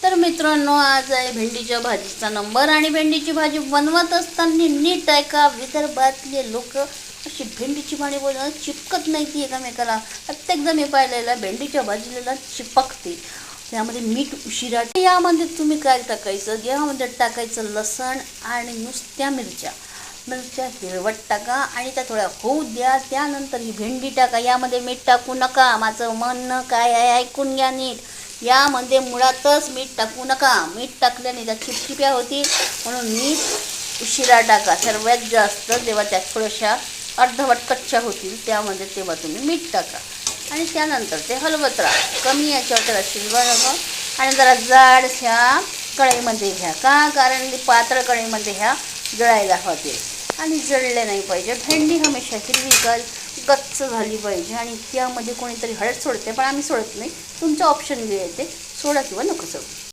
तर मित्रांनो, आज आहे भेंडीच्या भाजीचा नंबर. आणि भेंडीची भाजी बनवत असताना नीट आहे का, विदर्भातले लोक अशी भेंडीची भाजी बनवत चिपकत नाही ती एकामेकाला. प्रत्येकदा मी पाहिलेला भेंडीच्या भाजीला चिपकते. त्यामध्ये मीठ उशिरा. यामध्ये तुम्ही काय टाकायचं, यामध्ये टाकायचं लसण आणि नुसत्या मिरच्या हिरवट टाका आणि त्या थोड्या होऊ द्या. त्यानंतर ही भेंडी टाका. यामध्ये मीठ टाकू नका. माझं म्हणणं काय आहे ऐकून घ्या नीट. यामध्ये मुळातच मीठ टाकू नका. मीठ टाकल्याने त्या चिपचिप्या होतील, म्हणून मीठ उशिरा टाका. सर्वात जास्त जेव्हा त्या थोड्याशा अर्धवट कच्च्या होतील त्यामध्ये तेव्हा तुम्ही मीठ टाका. आणि त्यानंतर ते हलवत राहा. कमी याच्यावर त्याला शिजवा नका. आणि जरा जाडशा कढईमध्ये घ्या. का, कारण पातळ कढईमध्ये ह्या जळायला होतील आणि जळले नाही पाहिजे. भेंडी हमेशा हिरवीगार गच्च झाली पाहिजे. आणि त्यामध्ये कोणीतरी हळद सोडते, पण आम्ही सोडत नाही. तुमचं ऑप्शन घ्यायचे, सोडा किंवा नको सोडू.